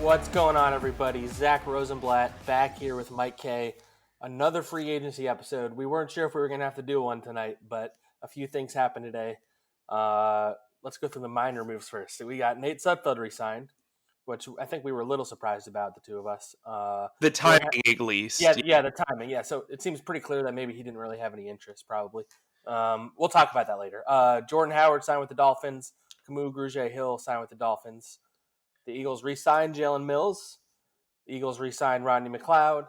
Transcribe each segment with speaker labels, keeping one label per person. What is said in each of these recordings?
Speaker 1: What's going on, everybody? Zack Rosenblatt back here with Mike Kaye. Another free agency episode. We weren't sure if we were going to have to do one tonight, but a few things happened today. Let's go through the minor moves first. So we got Nate Sudfeld re-signed, which I think we were a little surprised about, the two of us.
Speaker 2: The timing, at least.
Speaker 1: Yeah, the timing. Yeah, so it seems pretty clear that maybe he didn't really have any interest, probably. We'll talk about that later. Jordan Howard signed with the Dolphins. Kamu Grugier-Hill signed with the Dolphins. The Eagles re-signed Jalen Mills. The Eagles re-signed Rodney McLeod.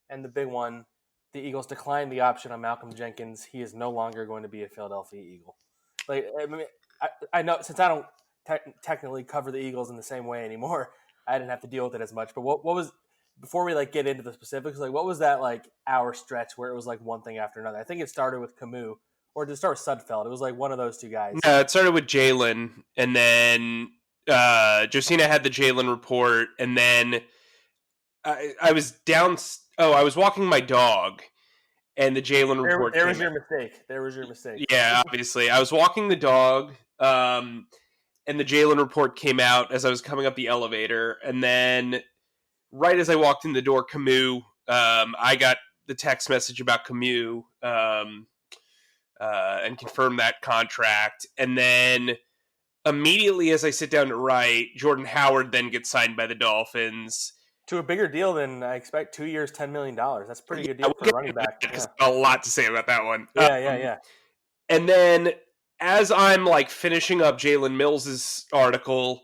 Speaker 1: And the big one, the Eagles declined the option on Malcolm Jenkins. He is no longer going to be a Philadelphia Eagle. I know, since I don't technically cover the Eagles in the same way anymore, I didn't have to deal with it as much. But what was, before we get into the specifics, what was that hour stretch where it was one thing after another? I think it started with Kamu, or did it start with Sudfeld? It was one of those two guys.
Speaker 2: No, it started with Jalen, and then Josina had the Jalen report, and then I was down. Oh, I was walking my dog, and the Jalen report.
Speaker 1: There was your mistake.
Speaker 2: Yeah, obviously, I was walking the dog, and the Jalen report came out as I was coming up the elevator, and then right as I walked in the door, Kamu. I got the text message about Kamu, and confirmed that contract, and then immediately as I sit down to write, Jordan Howard then gets signed by the Dolphins.
Speaker 1: To a bigger deal than I expect, 2 years, $10 million. That's a pretty good deal for a running back.
Speaker 2: Yeah. A lot to say about that one.
Speaker 1: Yeah.
Speaker 2: And then as I'm finishing up Jalen Mills' article,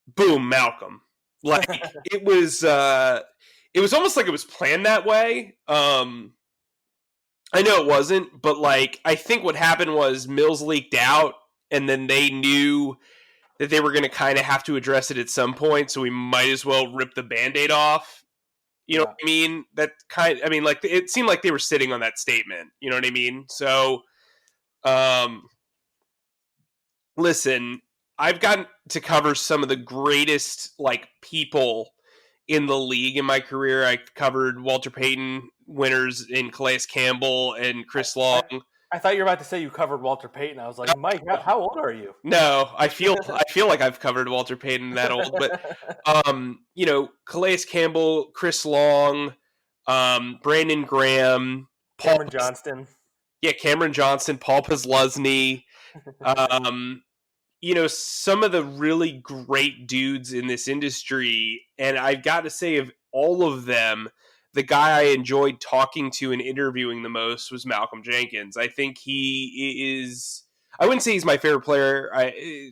Speaker 2: boom, Malcolm. It was almost like it was planned that way. I know it wasn't, but I think what happened was Mills leaked out, and then they knew that they were going to kind of have to address it at some point, so we might as well rip the Band-Aid off. You know what I mean? It seemed like they were sitting on that statement. You know what I mean? So, listen, I've gotten to cover some of the greatest people in the league in my career. I covered Walter Payton winners in Calais Campbell and Chris Long.
Speaker 1: I thought you were about to say you covered Walter Payton. I was like, Mike, how old are you?
Speaker 2: No, I feel like I've covered Walter Payton that old, but Calais Campbell, Chris Long, Brandon Graham,
Speaker 1: Cameron Johnston.
Speaker 2: Yeah, Cameron Johnston, Paul Posluszny, some of the really great dudes in this industry, and I've got to say, of all of them, the guy I enjoyed talking to and interviewing the most was Malcolm Jenkins. I think he is, I wouldn't say he's my favorite player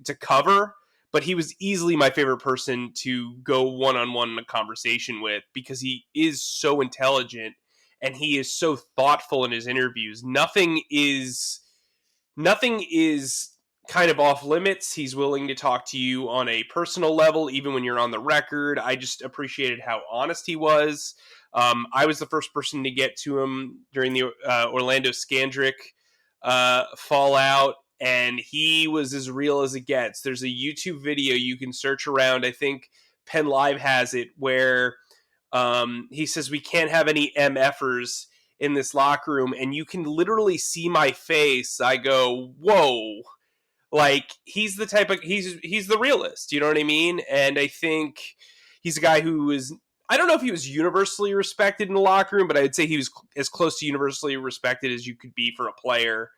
Speaker 2: to cover, but he was easily my favorite person to go one-on-one in a conversation with, because he is so intelligent and he is so thoughtful in his interviews. Nothing is kind of off limits. He's willing to talk to you on a personal level, even when you're on the record. I just appreciated how honest he was. I was the first person to get to him during the Orlando Scandrick fallout, and he was as real as it gets. There's a YouTube video you can search around. I think Penn Live has it, where he says, "We can't have any MFers in this locker room," and you can literally see my face. I go, whoa. He's the type of, he's the realist, you know what I mean? And I think he's a guy who is, I don't know if he was universally respected in the locker room, but I'd say he was as close to universally respected as you could be for a player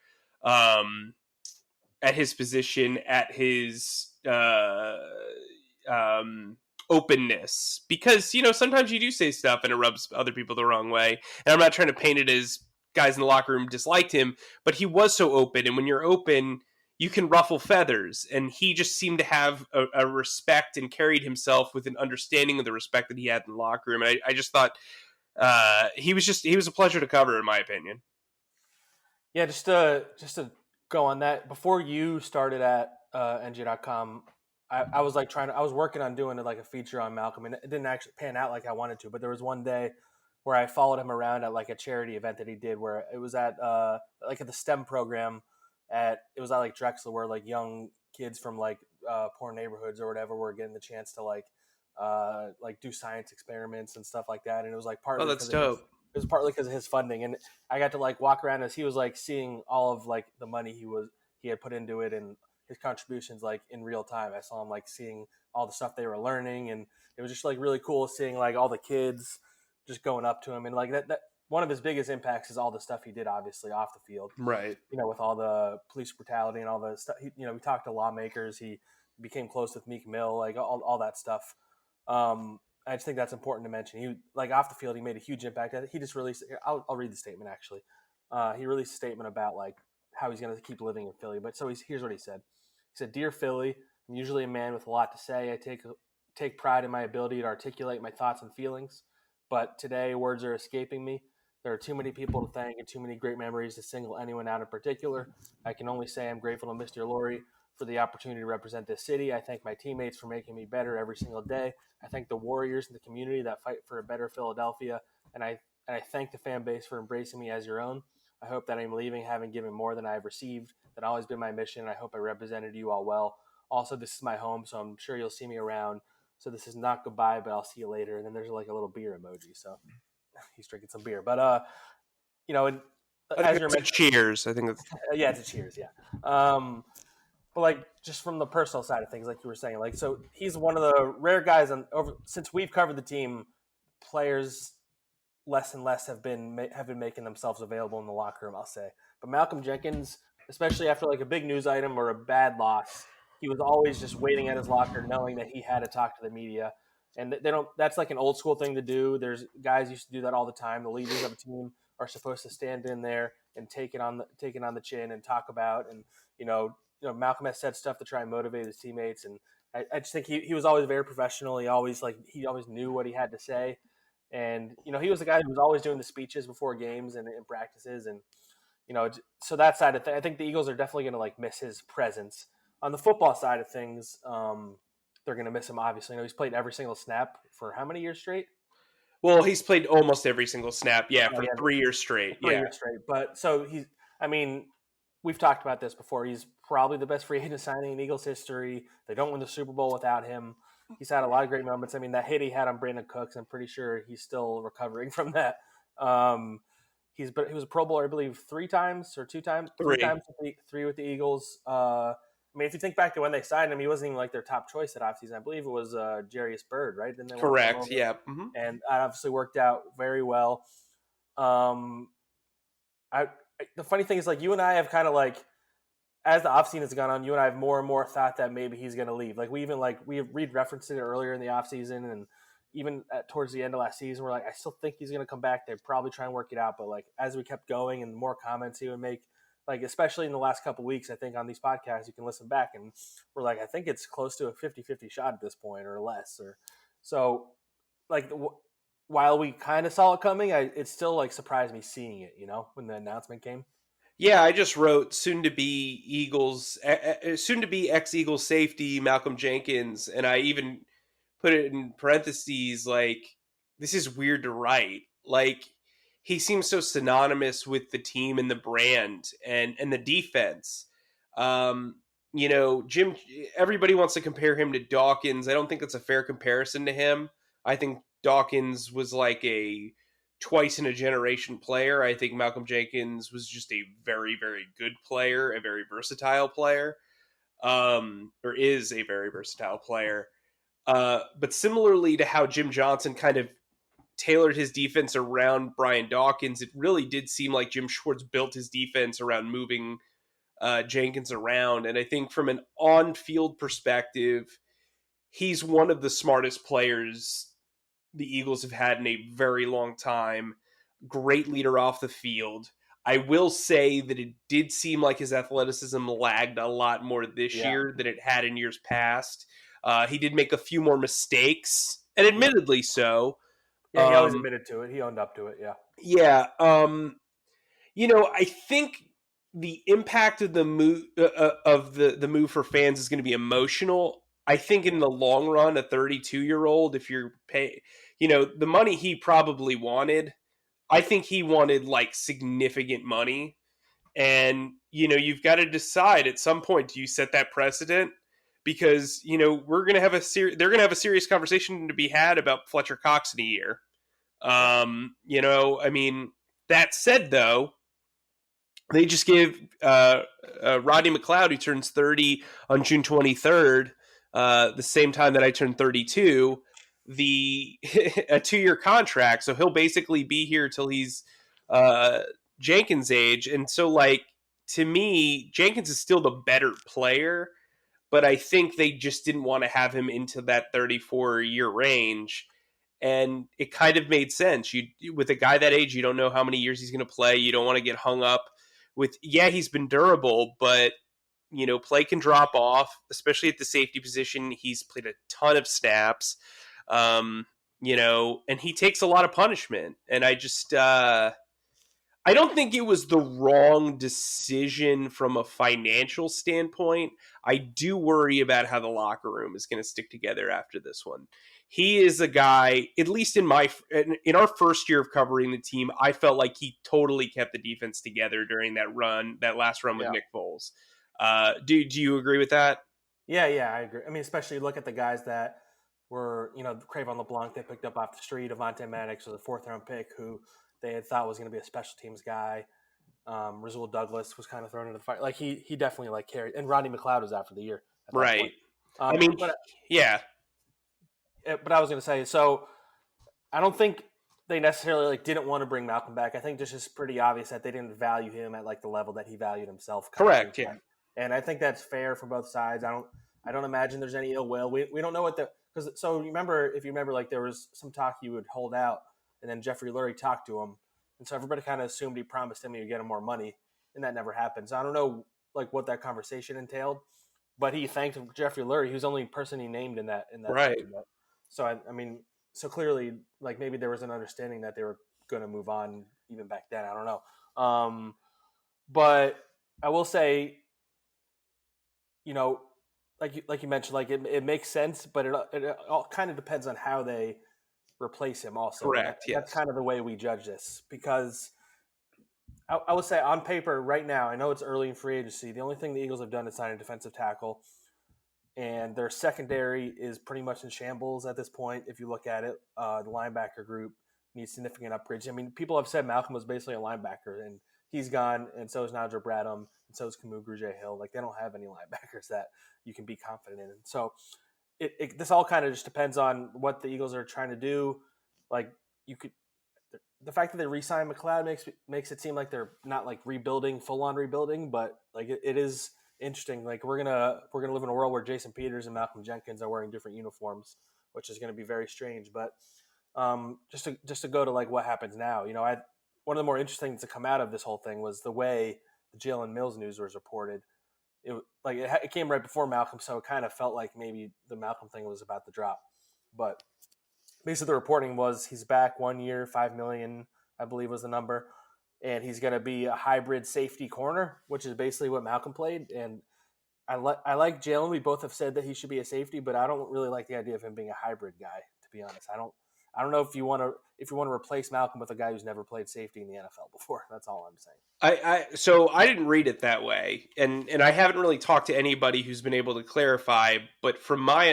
Speaker 2: at his position, at his openness. Because, sometimes you do say stuff and it rubs other people the wrong way. And I'm not trying to paint it as guys in the locker room disliked him, but he was so open. And when you're open, you can ruffle feathers, and he just seemed to have a respect and carried himself with an understanding of the respect that he had in the locker room. And I just thought he was a pleasure to cover, in my opinion.
Speaker 1: Yeah, just to go on that, before you started at NJ.com, I was I was working on doing a feature on Malcolm, and it didn't actually pan out like I wanted to. But there was one day where I followed him around at a charity event that he did, where it was at at the STEM program. It was at Drexel, where young kids from poor neighborhoods or whatever were getting the chance to do science experiments and stuff like that. And it was partly,
Speaker 2: that's dope.
Speaker 1: It was partly because of his funding, and I got to walk around as he was seeing all of the money he had put into it, and his contributions like in real time. I saw him like seeing all the stuff they were learning, and it was just like really cool seeing like all the kids just going up to him, and like that one of his biggest impacts is all the stuff he did obviously off the field.
Speaker 2: Right.
Speaker 1: With all the police brutality and all the stuff. We talked to lawmakers. He became close with Meek Mill, like all that stuff. I just think that's important to mention. He like off the field, he made a huge impact. He just released. I'll read the statement actually. He released a statement about like how he's going to keep living in Philly. But so here's what he said. He said, "Dear Philly, I'm usually a man with a lot to say. I take pride in my ability to articulate my thoughts and feelings, but today words are escaping me. There are too many people to thank and too many great memories to single anyone out in particular. I can only say I'm grateful to Mr. Lurie for the opportunity to represent this city. I thank my teammates for making me better every single day. I thank the warriors in the community that fight for a better Philadelphia, and I thank the fan base for embracing me as your own. I hope that I'm leaving having given more than I have received. That's always been my mission. I hope I represented you all well. Also, this is my home, so I'm sure you'll see me around. So this is not goodbye, but I'll see you later." And then there's like a little beer emoji. So he's drinking some beer. But, as you're mentioning,
Speaker 2: cheers. I think it's
Speaker 1: yeah, it's a cheers. Yeah. But like just from the personal side of things, like you were saying, like, so he's one of the rare guys since we've covered the team, players less and less have been making themselves available in the locker room, I'll say. But Malcolm Jenkins, especially after like a big news item or a bad loss, he was always just waiting at his locker, knowing that he had to talk to the media. And they don't. That's like an old school thing to do. There's guys used to do that all the time. The leaders of a team are supposed to stand in there and take it on the chin and talk about. And Malcolm has said stuff to try and motivate his teammates. And I just think he was always very professional. He always knew what he had to say. And he was the guy who was always doing the speeches before games and in practices. And so that side of I think the Eagles are definitely going to like miss his presence. On the football side of things, they're going to miss him, obviously. He's played every single snap for how many years straight?
Speaker 2: Well, he's played almost every single snap, for 3 years straight.
Speaker 1: 3 years straight. But so we've talked about this before. He's probably the best free agent signing in Eagles history. They don't win the Super Bowl without him. He's had a lot of great moments. That hit he had on Brandon Cooks, I'm pretty sure he's still recovering from that. He was a Pro Bowler, I believe, 3 times or 2 times, 3 times, 3 with the Eagles. If you think back to when they signed him, he wasn't even like their top choice that offseason. I believe it was Jarius Byrd, right? Didn't they?
Speaker 2: Correct. Yeah. Mm-hmm.
Speaker 1: And that obviously worked out very well. The funny thing is, like, you and I have kind of like, as the offseason has gone on, you and I have more and more thought that maybe he's going to leave. Like we read referenced it earlier in the offseason, and even towards the end of last season, we're like, I still think he's going to come back. They'd probably try and work it out. But like as we kept going and the more comments he would make, like especially in the last couple of weeks, I think on these podcasts you can listen back and we're like, I think it's close to a 50-50 shot at this point or less. Or so like while we kind of saw it coming, it still like surprised me seeing it, when the announcement came.
Speaker 2: Yeah, I just wrote soon to be ex-Eagles safety Malcolm Jenkins, and I even put it in parentheses like, this is weird to write. Like, he seems so synonymous with the team and the brand and the defense. Jim, everybody wants to compare him to Dawkins. I don't think that's a fair comparison to him. I think Dawkins was like a twice in a generation player. I think Malcolm Jenkins was just a very, very good player, a very versatile player, or is a very versatile player. But similarly to how Jim Johnson kind of tailored his defense around Brian Dawkins, it really did seem like Jim Schwartz built his defense around moving Jenkins around. And I think from an on-field perspective, he's one of the smartest players the Eagles have had in a very long time. Great leader off the field. I will say that it did seem like his athleticism lagged a lot more this year than it had in years past. He did make a few more mistakes, and admittedly so.
Speaker 1: Yeah, he always admitted to it. He owned up to it, yeah.
Speaker 2: Yeah. I think the impact of the move the move for fans is going to be emotional. I think in the long run, a 32-year-old, if you're pay, the money he probably wanted, I think he wanted like significant money. And, you've got to decide at some point, do you set that precedent? Because, we're going to have they're going to have a serious conversation to be had about Fletcher Cox in a year. That said, though, They just give Rodney McLeod, who turns 30 on June 23rd, the same time that I turned 32, the a 2-year contract. So he'll basically be here till he's Jenkins' age. And so, like, to me, Jenkins is still the better player, but I think they just didn't want to have him into that 34-year range. And it kind of made sense. You, with a guy that age, you don't know how many years he's going to play. You don't want to get hung up with, yeah, he's been durable, but play can drop off, especially at the safety position. He's played a ton of snaps, and he takes a lot of punishment. And I don't think it was the wrong decision from a financial standpoint. I do worry about how the locker room is going to stick together after this one. He is a guy, at least in our first year of covering the team, I felt like he totally kept the defense together during that last run with Nick Foles. Do you agree with that?
Speaker 1: Yeah, I agree. I mean, especially look at the guys that were, Cravon LeBlanc they picked up off the street. Avonte Maddox was a 4th-round pick who they had thought was going to be a special teams guy. Rasul Douglas was kind of thrown into the fight. Like he definitely carried. And Rodney McLeod was out for the year.
Speaker 2: Right.
Speaker 1: But I was going to say, so I don't think they necessarily didn't want to bring Malcolm back. I think this is pretty obvious that they didn't value him at the level that he valued himself.
Speaker 2: Correct. Yeah.
Speaker 1: And I think that's fair for both sides. I don't imagine there's any ill will. We don't know if you remember, there was some talk he would hold out, and then Jeffrey Lurie talked to him, and so everybody kind of assumed he promised him he would get him more money, and that never happened. So I don't know what that conversation entailed, but he thanked Jeffrey Lurie. He was the only person he named in that
Speaker 2: right.
Speaker 1: Document. So so clearly maybe there was an understanding that they were going to move on even back then. I don't know, but I will say, like you mentioned, it makes sense, but it all kind of depends on how they replace him also.
Speaker 2: Correct. Yes.
Speaker 1: That's kind of the way we judge this, because I would say on paper right now, I know it's early in free agency. The only thing the Eagles have done is sign a defensive tackle, and their secondary is pretty much in shambles at this point. If you look at it, the linebacker group needs significant upgrades. I mean, people have said Malcolm was basically a linebacker, and he's gone, and so is Nigel Bradham, and so is Kamu Grugier-Hill. They don't have any linebackers that you can be confident in. And so this all kind of just depends on what the Eagles are trying to do. The fact that they re-signed McLeod makes it seem like they're not rebuilding, full-on rebuilding, but it is interesting. We're gonna live in a world where Jason Peters and Malcolm Jenkins are wearing different uniforms, which is going to be very strange. But just to go to what happens now, one of the more interesting things to come out of this whole thing was the way the Jalen Mills news was reported. It came right before Malcolm, so it kind of felt like maybe the Malcolm thing was about to drop. But basically, the reporting was he's back 1 year, $5 million, I believe was the number, and he's going to be a hybrid safety corner, which is basically what Malcolm played. And I like Jalen. We both have said that he should be a safety, but I don't really like the idea of him being a hybrid guy. To be honest, I don't know if you want to replace Malcolm with a guy who's never played safety in the NFL before. That's all I'm saying.
Speaker 2: So I didn't read it that way, and I haven't really talked to anybody who's been able to clarify. But from my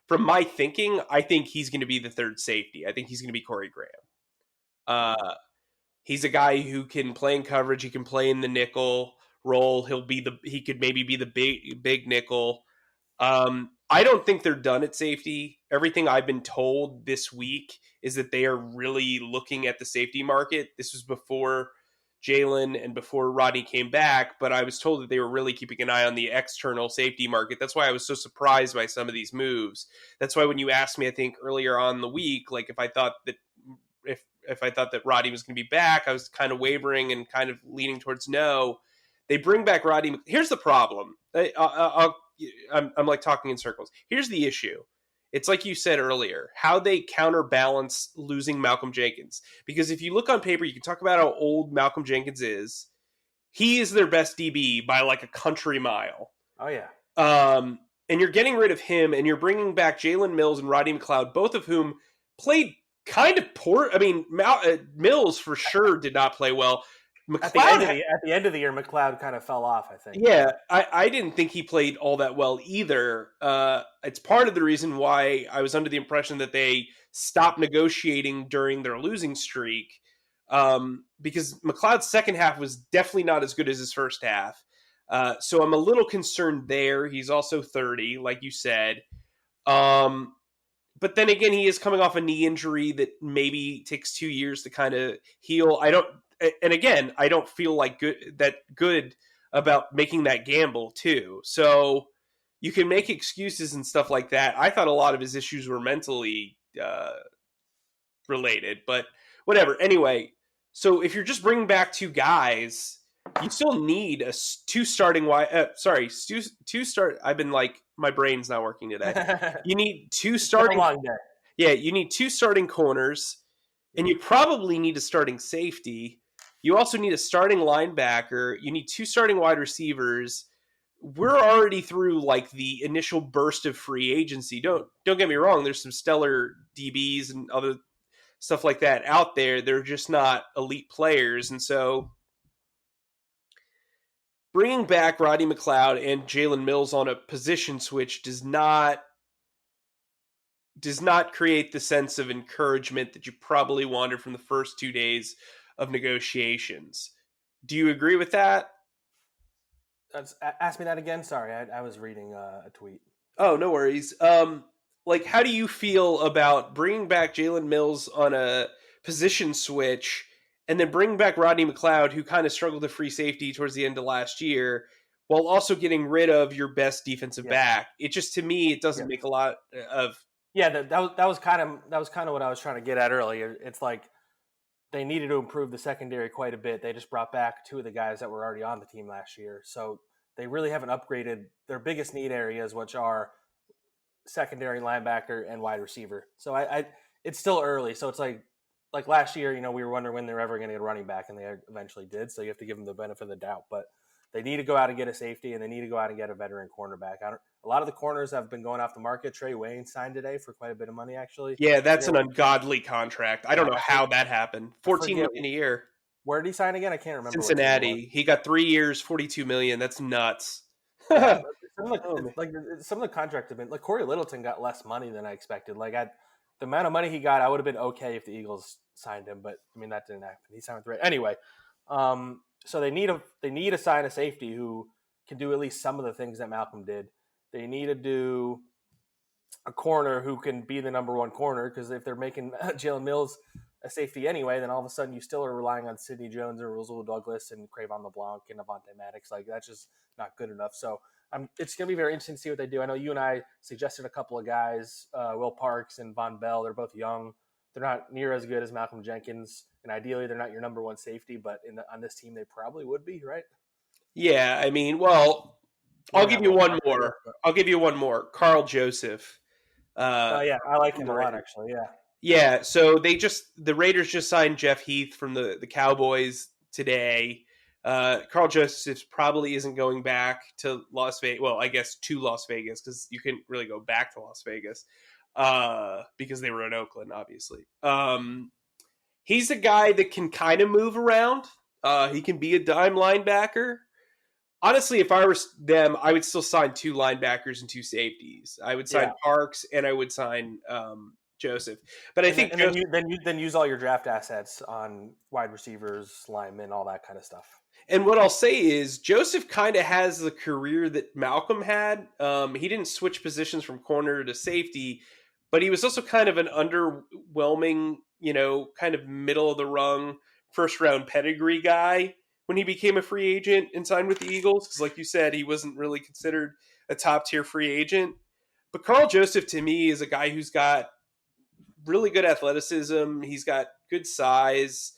Speaker 2: from my thinking, I think he's going to be the third safety. I think he's going to be Corey Graham. He's a guy who can play in coverage. He can play in the nickel role. He could maybe be the big nickel. I don't think they're done at safety. Everything I've been told this week is that they are really looking at the safety market. This was before Jalen and before Rodney came back, but I was told that they were really keeping an eye on the external safety market. That's why I was so surprised by some of these moves. That's why when you asked me, I think earlier on in the week, if I thought that if I thought that Rodney was going to be back, I was kind of wavering and kind of leaning towards no. They bring back Rodney. Here's the problem. I'm talking in circles. Here's the issue. It's like you said earlier, how they counterbalance losing Malcolm Jenkins. Because if you look on paper, you can talk about how old Malcolm Jenkins is. He is their best DB by a country mile.
Speaker 1: Oh, yeah.
Speaker 2: And you're getting rid of him, and you're bringing back Jalen Mills and Rodney McLeod, both of whom played kind of poor. I mean, Mills for sure did not play well.
Speaker 1: At the end of the year, McLeod kind of fell off, I think.
Speaker 2: Yeah, I didn't think he played all that well either. It's part of the reason why I was under the impression that they stopped negotiating during their losing streak. because McLeod's second half was definitely not as good as his first half. So I'm a little concerned there. He's also 30, like you said. But then again, he is coming off a knee injury that maybe takes 2 years to kind of heal. And again, I don't feel like good about making that gamble too. So you can make excuses and stuff like that. I thought a lot of his issues were mentally related, but whatever. Anyway, so if you're just bringing back two guys, you still need two starting wide. Two start. I've been like, my brain's not working today. You need two starting.
Speaker 1: A long day.
Speaker 2: Yeah, you need two starting corners, and you probably need a starting safety. You also need a starting linebacker. You need two starting wide receivers. We're already through like the initial burst of free agency. Don't get me wrong. There's some stellar DBs and other stuff like that out there. They're just not elite players, and so bringing back Rodney McLeod and Jalen Mills on a position switch does not create the sense of encouragement that you probably wanted from the first 2 days of negotiations. Do you agree with that?
Speaker 1: Ask me that again. Sorry, I was reading a tweet.
Speaker 2: Oh, no worries. Like, how do you feel about bringing back Jalen Mills on a position switch and then bringing back Rodney McLeod, who kind of struggled to free safety towards the end of last year, while also getting rid of your best defensive back? It just, to me, it doesn't make a lot of.
Speaker 1: Yeah, that was kind of what I was trying to get at earlier. It's like they needed to improve the secondary quite a bit. They just brought back two of the guys that were already on the team last year, so they really haven't upgraded their biggest need areas, which are secondary, linebacker, and wide receiver. So it's still early. So it's like last year, we were wondering when they were ever going to get a running back, and they eventually did. So you have to give them the benefit of the doubt. But they need to go out and get a safety, and they need to go out and get a veteran cornerback. A lot of the corners have been going off the market. Trey Wayne signed today for quite a bit of money, actually.
Speaker 2: Yeah, that's an ungodly contract. I don't know how that happened. $14 million a year.
Speaker 1: Where did he sign again? I can't remember.
Speaker 2: Cincinnati. He got 3 years, $42 million. That's nuts.
Speaker 1: Yeah, some of the contracts have been like Corey Littleton got less money than I expected. Like the amount of money he got, I would have been okay if the Eagles signed him, but I mean that didn't happen. He signed with the Raiders anyway. So they need to sign a safety who can do at least some of the things that Malcolm did. They need to do a corner who can be the number one corner, because if they're making Jalen Mills a safety anyway, then all of a sudden you still are relying on Sidney Jones or Roosevelt Douglas and Cravon LeBlanc and Avonte Maddox. Like, that's just not good enough. So it's going to be very interesting to see what they do. I know you and I suggested a couple of guys, Will Parks and Von Bell. They're both young. They're not near as good as Malcolm Jenkins, and ideally they're not your number one safety, but on this team they probably would be, right?
Speaker 2: Yeah, I mean, well, I'll give you one more. Carl Joseph.
Speaker 1: Yeah, I like him a lot, actually. Yeah.
Speaker 2: Yeah, so the Raiders just signed Jeff Heath from the Cowboys today. Carl Joseph probably isn't going back to Las Vegas. Well, I guess to Las Vegas, because you couldn't really go back to Las Vegas because they were in Oakland, obviously. He's a guy that can kind of move around. He can be a dime linebacker. Honestly, if I were them, I would still sign two linebackers and two safeties. I would sign Parks and I would sign Joseph. But I think
Speaker 1: then use all your draft assets on wide receivers, linemen, all that kind of stuff.
Speaker 2: And what I'll say is Joseph kind of has the career that Malcolm had. He didn't switch positions from corner to safety, but he was also kind of an underwhelming, kind of middle of the rung, first round pedigree guy when he became a free agent and signed with the Eagles. Because like you said, he wasn't really considered a top tier free agent. But Carl Joseph, to me, is a guy who's got really good athleticism. He's got good size.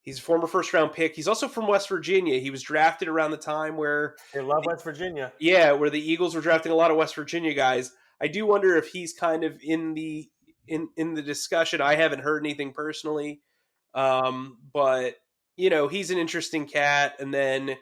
Speaker 2: He's a former first-round pick. He's also from West Virginia. He was drafted around the time where
Speaker 1: they love West Virginia.
Speaker 2: Yeah, where the Eagles were drafting a lot of West Virginia guys. I do wonder if he's kind of in the discussion. I haven't heard anything personally, but he's an interesting cat. And then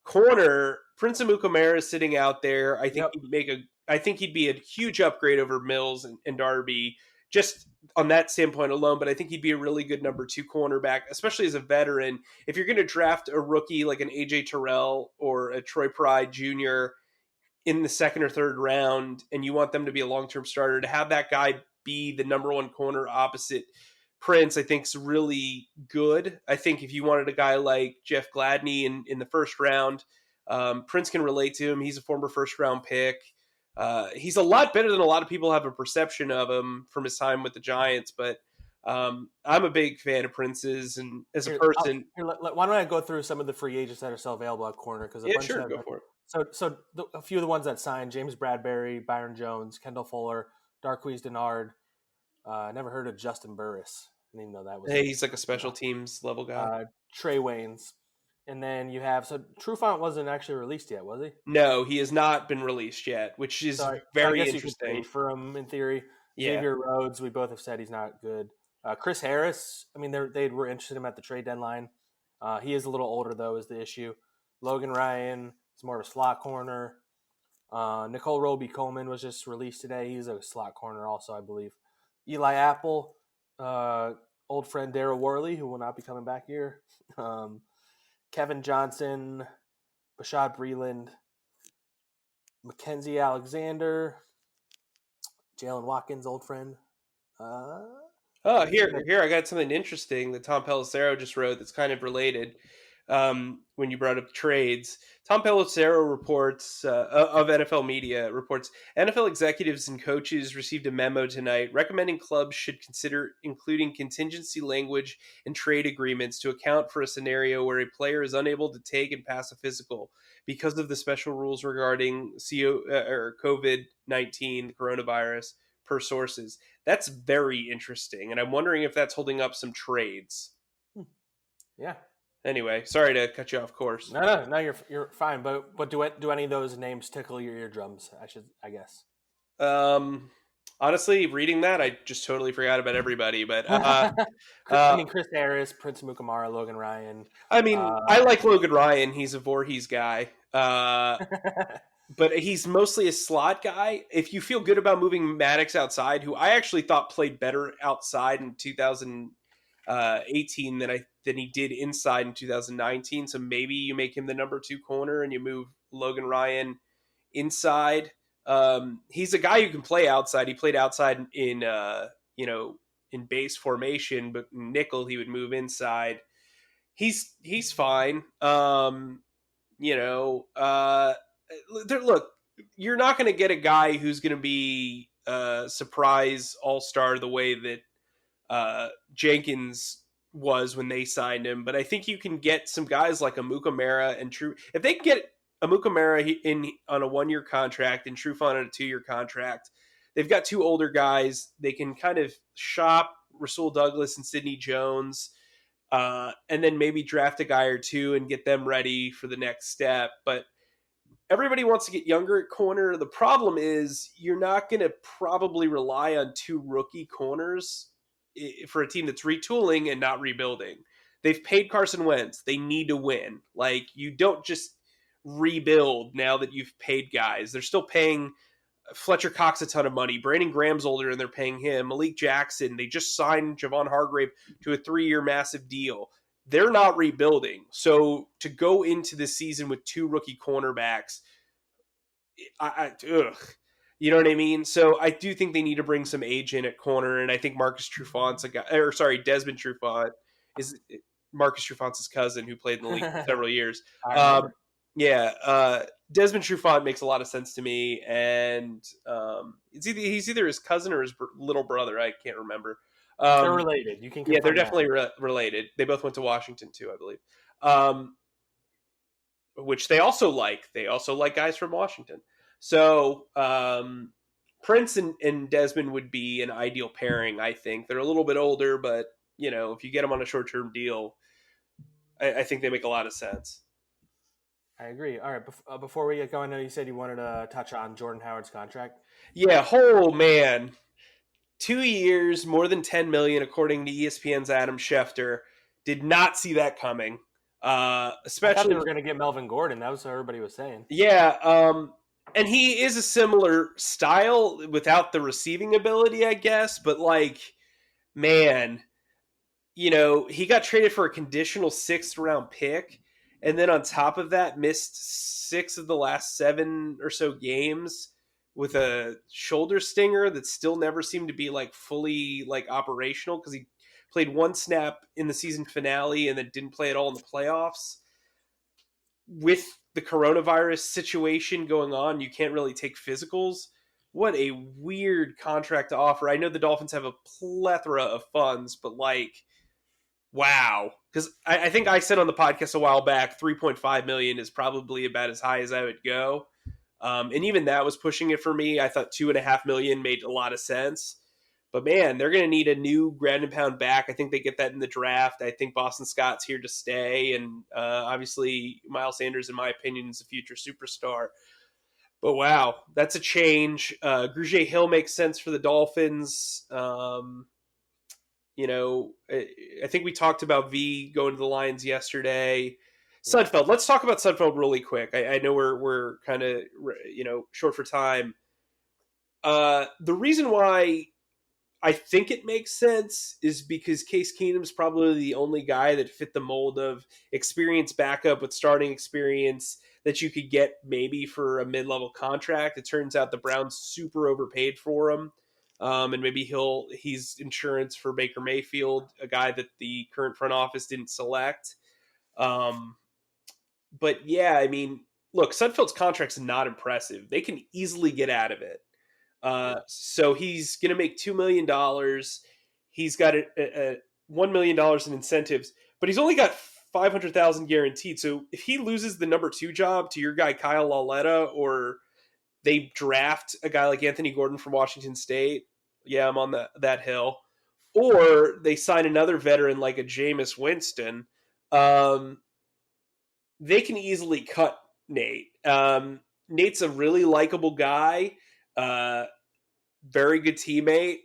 Speaker 2: corner Prince Amukamara is sitting out there. I think he'd be a huge upgrade over Mills and Darby, just on that standpoint alone, but I think he'd be a really good number 2 cornerback, especially as a veteran. If you're going to draft a rookie like an AJ Terrell or a Troy Pride Jr. in the second or third round, and you want them to be a long-term starter, to have that guy be the number 1 corner opposite Prince, I think, is really good. I think if you wanted a guy like Jeff Gladney in the first round, Prince can relate to him. He's a former first round pick. He's a lot better than a lot of people have a perception of him from his time with the Giants, but I'm a big fan of Prince's, and as a person,
Speaker 1: Why don't I go through some of the free agents that are still available at corner? Because
Speaker 2: yeah, sure, go for it.
Speaker 1: A few of the ones that signed: James Bradbury, Byron Jones, Kendall Fuller, Darqueze Dennard. Never heard of Justin Burris. I didn't even know that was.
Speaker 2: Hey, he's like a special teams level guy.
Speaker 1: Trey Waynes, and then you have Trufant wasn't actually released yet, was he?
Speaker 2: No, he has not been released yet, which is very
Speaker 1: I guess
Speaker 2: interesting.
Speaker 1: You could pay for him in theory.
Speaker 2: Yeah.
Speaker 1: Xavier Rhodes, we both have said he's not good. Chris Harris, I mean, they were interested in him at the trade deadline. He is a little older, though, is the issue. Logan Ryan is more of a slot corner. Nicole Roby-Coleman was just released today. He's a slot corner also, I believe. Eli Apple, old friend Darryl Worley, who will not be coming back here. Kevin Johnson, Bashad Breeland, Mackenzie Alexander, Jalen Watkins, old friend.
Speaker 2: Here, I got something interesting that Tom Pelissero just wrote that's kind of related. When you brought up trades, Tom Pelissero reports of NFL Media reports NFL executives and coaches received a memo tonight recommending clubs should consider including contingency language in trade agreements to account for a scenario where a player is unable to take and pass a physical because of the special rules regarding COVID-19, the coronavirus, per sources. That's very interesting, and I'm wondering if that's holding up some trades.
Speaker 1: Yeah.
Speaker 2: Anyway, sorry to cut you off course.
Speaker 1: No, you're fine. But do any of those names tickle your eardrums? I guess.
Speaker 2: Honestly, reading that, I just totally forgot about everybody. But
Speaker 1: I mean, Chris Harris, Prince Mukamara, Logan Ryan.
Speaker 2: I mean, I like Logan Ryan. He's a Voorhees guy. But he's mostly a slot guy. If you feel good about moving Maddox outside, who I actually thought played better outside in 2018 than he did inside in 2019. So maybe you make him the number 2 corner and you move Logan Ryan inside. He's a guy who can play outside. He played outside in base formation, but in nickel he would move inside. He's fine. Look, you're not going to get a guy who's going to be a surprise all-star the way that Jenkins was when they signed him, but I think you can get some guys like a Mukamara and True. If they can get a Mukamara in on a 1-year contract and Trufant on a 2-year contract, they've got 2 older guys. They can kind of shop Rasul Douglas and Sidney Jones, and then maybe draft a guy or 2 and get them ready for the next step. But everybody wants to get younger at corner. The problem is you're not going to probably rely on 2 rookie corners for a team that's retooling and not rebuilding. They've paid Carson Wentz. They need to win. Like, you don't just rebuild now that you've paid guys. They're still paying Fletcher Cox a ton of money. Brandon Graham's older and they're paying him. Malik Jackson, they just signed Javon Hargrave to a 3-year massive deal. They're not rebuilding. So to go into this season with 2 rookie cornerbacks, you know what I mean? So I do think they need to bring some age in at corner, and I think Desmond Trufant is Marcus Trufant's cousin who played in the league for several years. Desmond Trufant makes a lot of sense to me, and he's either his cousin or his little brother. I can't remember.
Speaker 1: They're related. You can
Speaker 2: they're definitely related. They both went to Washington too, I believe. Which they also like. They also like guys from Washington. So Prince and Desmond would be an ideal pairing, I think. They're a little bit older, but if you get them on a short-term deal, I think they make a lot of sense.
Speaker 1: I agree. All right, before we get going, I know you said you wanted to touch on Jordan Howard's contract.
Speaker 2: Yeah, oh man. 2 years, more than $10 million, according to ESPN's Adam Schefter. Did not see that coming. Especially,
Speaker 1: I thought they were going to get Melvin Gordon. That was what everybody was saying.
Speaker 2: Yeah, and he is a similar style without the receiving ability, I guess. But man, he got traded for a conditional 6th-round pick, and then on top of that, missed 6 of the last 7 or so games with a shoulder stinger that still never seemed to be fully operational because he played one snap in the season finale and then didn't play at all in the playoffs. With the coronavirus situation going on, you can't really take physicals. What a weird contract to offer. I know the Dolphins have a plethora of funds, but like, wow. Because I think I said on the podcast a while back, 3.5 million is probably about as high as I would go. And even that was pushing it for me. I thought 2.5 million made a lot of sense. But man, they're going to need a new ground and pound back. I think they get that in the draft. I think Boston Scott's here to stay. And obviously, Miles Sanders, in my opinion, is a future superstar. But wow, that's a change. Grugier-Hill makes sense for the Dolphins. I think we talked about V going to the Lions yesterday. Sudfeld. Let's talk about Sudfeld really quick. I know we're kind of short for time. The reason why I think it makes sense is because Case Keenum's probably the only guy that fit the mold of experienced backup with starting experience that you could get maybe for a mid-level contract. It turns out the Browns super overpaid for him. And maybe he's insurance for Baker Mayfield, a guy that the current front office didn't select. But yeah, I mean, look, Sudfeld's contract's not impressive. They can easily get out of it. So he's going to make $2 million. He's got a $1 million in incentives, but he's only got $500,000 guaranteed. So if he loses the number 2 job to your guy Kyle Lauletta, or they draft a guy like Anthony Gordon from Washington State, yeah, I'm on that hill. Or they sign another veteran like a Jameis Winston, they can easily cut Nate. Nate's a really likable guy, very good teammate.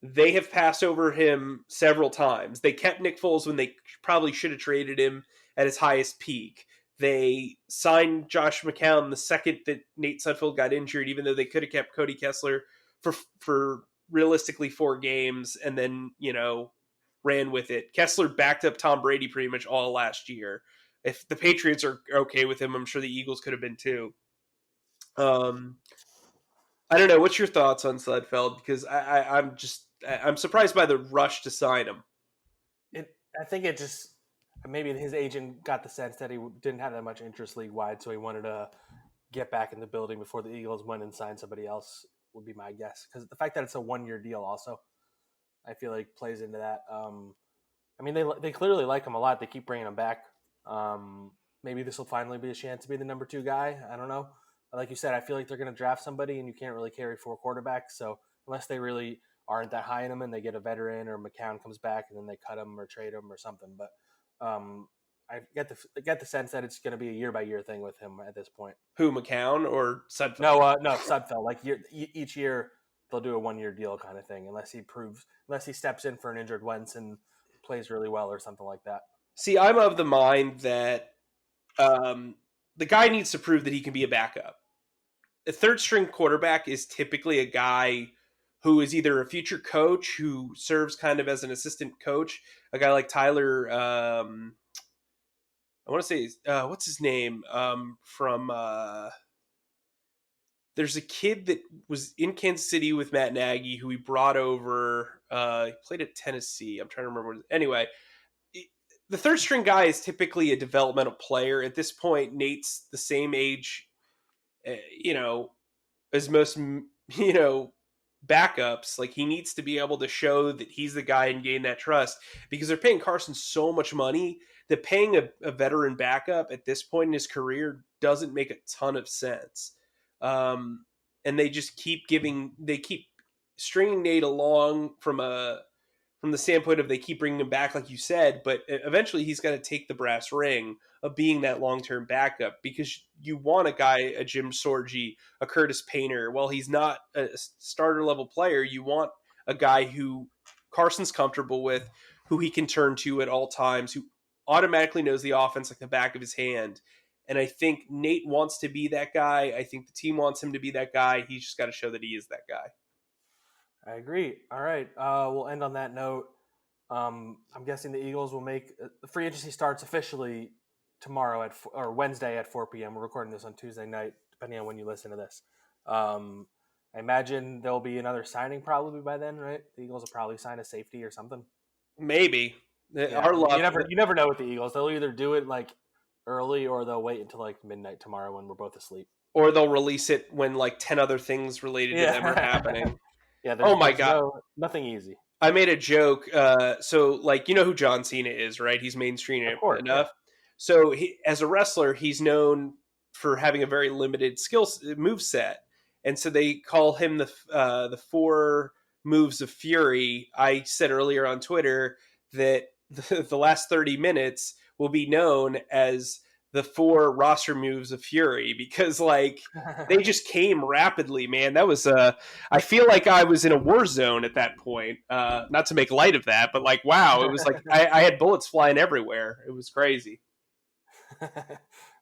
Speaker 2: They have passed over him several times. They kept Nick Foles when they probably should have traded him at his highest peak. They signed Josh McCown the second that Nate Sudfeld got injured, even though they could have kept Cody Kessler for realistically 4 games and then, ran with it. Kessler backed up Tom Brady pretty much all last year. If the Patriots are okay with him, I'm sure the Eagles could have been too. I don't know. What's your thoughts on Sudfeld? Because I'm surprised by the rush to sign him.
Speaker 1: I think it just maybe his agent got the sense that he didn't have that much interest league wide, so he wanted to get back in the building before the Eagles went and signed somebody else. Would be my guess, because the fact that it's a 1-year deal also, I feel like plays into that. I mean, they clearly like him a lot. They keep bringing him back. Maybe this will finally be a chance to be the number 2 guy. I don't know. Like you said, I feel like they're going to draft somebody, and you can't really carry 4 quarterbacks. So unless they really aren't that high in him and they get a veteran, or McCown comes back and then they cut him or trade him or something. But I get the sense that it's going to be a year-by-year thing with him at this point.
Speaker 2: Who, McCown or Sudfeld?
Speaker 1: No, Sudfeld. Like each year they'll do a 1-year deal kind of thing, unless he steps in for an injured Wentz and plays really well or something like that.
Speaker 2: See, I'm of the mind that the guy needs to prove that he can be a backup. A third-string quarterback is typically a guy who is either a future coach who serves kind of as an assistant coach, a guy like Tyler. I want to say, what's his name? There's a kid that was in Kansas City with Matt Nagy who he brought over. He played at Tennessee. I'm trying to remember. Anyway, the third string guy is typically a developmental player. At this point, Nate's the same age, as most, backups. Like, he needs to be able to show that he's the guy and gain that trust, because they're paying Carson so much money that paying a veteran backup at this point in his career doesn't make a ton of sense. And they just keep stringing Nate along from the standpoint of they keep bringing him back, like you said, but eventually he's got to take the brass ring of being that long-term backup, because you want a guy, a Jim Sorgi, a Curtis Painter. While he's not a starter-level player, you want a guy who Carson's comfortable with, who he can turn to at all times, who automatically knows the offense like the back of his hand. And I think Nate wants to be that guy. I think the team wants him to be that guy. He's just got to show that he is that guy. I
Speaker 1: agree. All right. We'll end on that note. I'm guessing the Eagles will make the free agency starts officially tomorrow or Wednesday at 4 p.m. We're recording this on Tuesday night, depending on when you listen to this. I imagine there'll be another signing probably by then, right? The Eagles will probably sign a safety or something.
Speaker 2: Maybe.
Speaker 1: Yeah,
Speaker 2: Our luck.
Speaker 1: you never know with the Eagles. They'll either do it like early or they'll wait until like midnight tomorrow when we're both asleep.
Speaker 2: Or they'll release it when like 10 other things related to them are
Speaker 1: Yeah,
Speaker 2: happening.
Speaker 1: yeah.
Speaker 2: Oh my
Speaker 1: There's
Speaker 2: God.
Speaker 1: nothing easy.
Speaker 2: I made a joke. So, like, you know who John Cena is, right? He's mainstream
Speaker 1: Of course, yeah.
Speaker 2: enough. So, as a wrestler, he's known for having a very limited move set, and so they call him the four moves of fury. I said earlier on Twitter that the last 30 minutes will be known as the four roster moves of fury because, like, they just came rapidly, man. That was I feel like I was in a war zone at that point. Not to make light of that, but like, wow, it was like I had bullets flying everywhere. It was crazy.
Speaker 1: All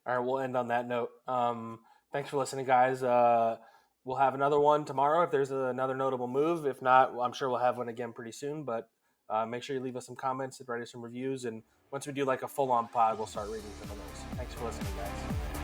Speaker 1: right, we'll end on that note. Thanks for listening, guys. We'll have another one tomorrow if there's another notable move. If not, I'm sure we'll have one again pretty soon. But make sure you leave us some comments and write us some reviews. And once we do like a full-on pod, we'll start reading some of those. Thanks for listening, guys.